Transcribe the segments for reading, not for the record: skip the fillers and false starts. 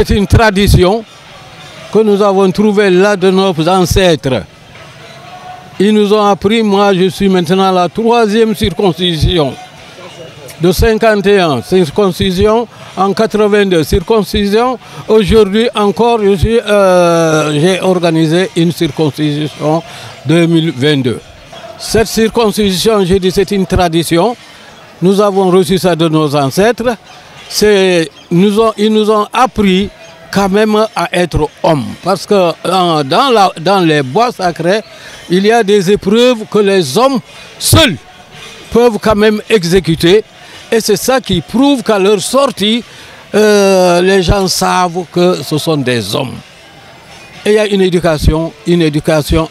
c'est une tradition que nous avons trouvée là de nos ancêtres. Ils nous ont appris, moi je suis maintenant à la 3e circoncision. De 51, circoncision en 82, circoncision. Aujourd'hui encore, j'ai organisé une circoncision 2022. Cette circoncision, j'ai dit, c'est une tradition. Nous avons reçu ça de nos ancêtres. Ils nous ont appris quand même à être hommes. Parce que dans les bois sacrés, il y a des épreuves que les hommes seuls peuvent quand même exécuter. Et c'est ça qui prouve qu'à leur sortie, les gens savent que ce sont des hommes. Et il y a une éducation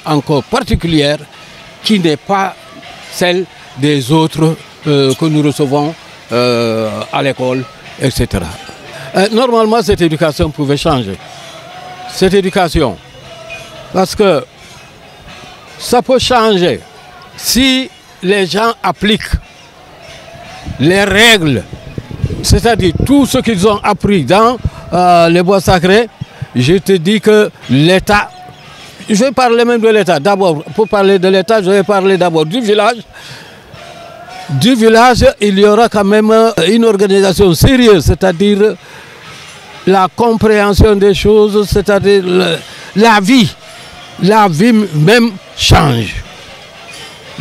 encore particulière qui n'est pas celle des autres que nous recevons à l'école, etc. Normalement, cette éducation pouvait changer. Cette éducation, parce que ça peut changer si les gens appliquent les règles, c'est-à-dire tout ce qu'ils ont appris dans les bois sacrés. Je te dis que l'État, je vais parler même de l'État. D'abord, pour parler de l'État, je vais parler d'abord du village. Du village, il y aura quand même une organisation sérieuse, c'est-à-dire la compréhension des choses, c'est-à-dire la vie même change.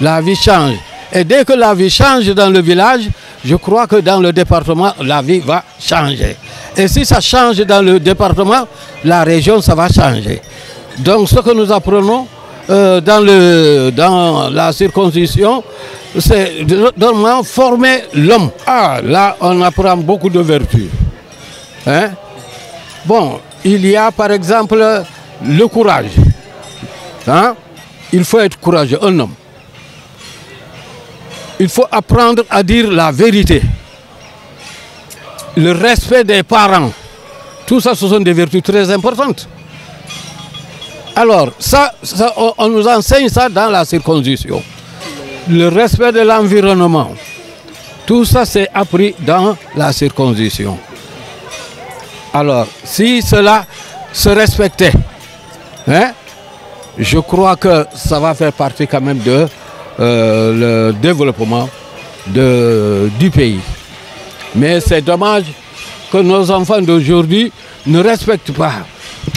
La vie change. Et dès que la vie change dans le village, je crois que dans le département, la vie va changer. Et si ça change dans le département, la région, ça va changer. Donc ce que nous apprenons dans la circoncision, c'est de former l'homme. Ah, là, on apprend beaucoup de vertus. Hein? Bon, il y a par exemple le courage. Hein? Il faut être courageux, un homme. Il faut apprendre à dire la vérité. Le respect des parents. Tout ça, ce sont des vertus très importantes. Alors, on nous enseigne ça dans la circoncision. Le respect de l'environnement. Tout ça, c'est appris dans la circoncision. Alors, si cela se respectait, hein, je crois que ça va faire partie quand même de le développement du pays. Mais c'est dommage que nos enfants d'aujourd'hui ne respectent pas.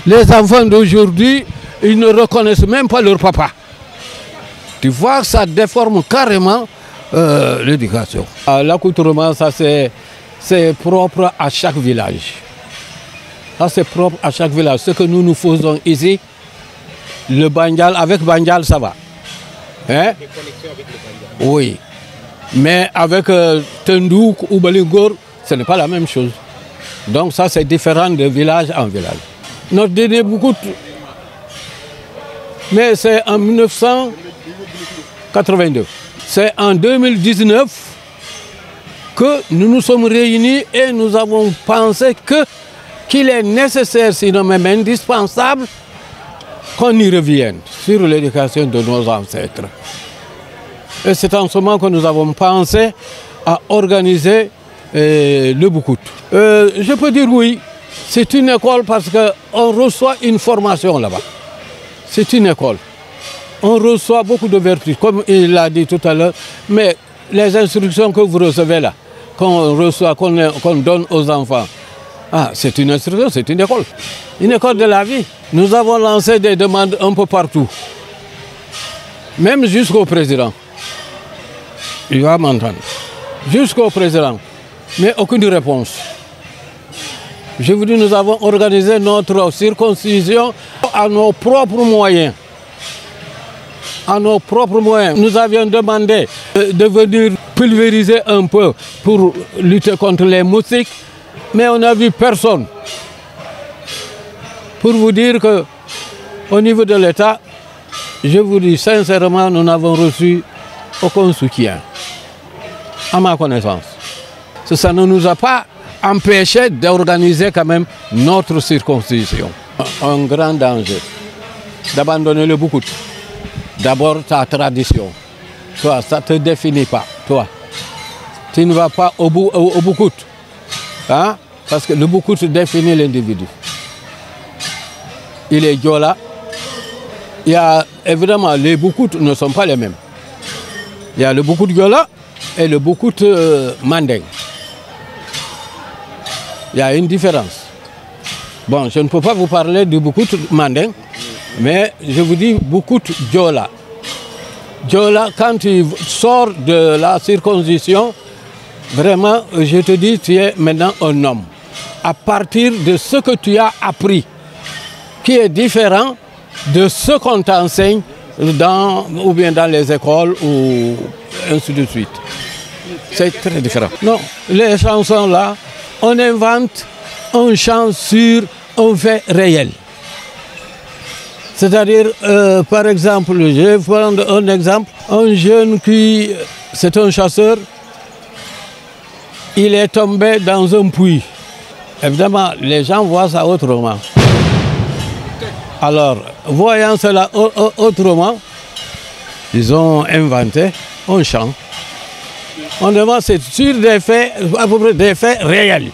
Les enfants d'aujourd'hui, ils ne reconnaissent même pas leur papa. Tu vois, ça déforme carrément l'éducation. L'accoutrement, ça c'est propre à chaque village. Ça c'est propre à chaque village. Ce que nous faisons ici, le Bandial, avec Bandial, ça va. Hein? Des connexions avec le Bandial. Oui. Mais avec Tendouk ou Balingor, ce n'est pas la même chose. Donc ça c'est différent de village en village. Notre dernier Boukout, mais c'est en 1982. C'est en 2019 que nous nous sommes réunis et nous avons pensé qu'il est nécessaire, sinon même indispensable, qu'on y revienne sur l'éducation de nos ancêtres. Et c'est en ce moment que nous avons pensé à organiser le Boukout. Je peux dire oui, c'est une école parce qu'on reçoit une formation là-bas. C'est une école. On reçoit beaucoup de vertus, comme il l'a dit tout à l'heure, mais les instructions que vous recevez là, qu'on reçoit, qu'on donne aux enfants, ah, c'est une instruction, c'est une école de la vie. Nous avons lancé des demandes un peu partout, même jusqu'au président. Il va m'entendre. Jusqu'au président, mais aucune réponse. Je vous dis, nous avons organisé notre circoncision à nos propres moyens. À nos propres moyens. Nous avions demandé de venir pulvériser un peu pour lutter contre les moustiques, mais on n'a vu personne. Pour vous dire qu'au niveau de l'État, je vous dis sincèrement, nous n'avons reçu aucun soutien, à ma connaissance. Ça ne nous a pas empêché d'organiser quand même notre circoncision. Un grand danger d'abandonner le Boukout. D'abord ta tradition. Toi, ça ne te définit pas. Toi, tu ne vas pas au Boukout. Hein? Parce que le Boukout définit l'individu. Il est Diola. Il y a, évidemment, les Boukout ne sont pas les mêmes. Il y a le Boukout Diola et le Boukout Mandeng. Il y a une différence. Bon, je ne peux pas vous parler du Boukout Mandeng, mais je vous dis Boukout Diola. Diola, quand il sort de la circoncision, vraiment, je te dis, tu es maintenant un homme. À partir de ce que tu as appris, qui est différent de ce qu'on t'enseigne ou bien dans les écoles ou ainsi de suite. C'est très différent. Non, les chansons là, on invente un chant sur un fait réel. C'est-à-dire, par exemple, je vais prendre un exemple, un jeune qui, c'est un chasseur, il est tombé dans un puits. Évidemment, les gens voient ça autrement. Alors, voyant cela autrement, ils ont inventé un chant. On demande, c'est sur des faits, à peu près des faits réels.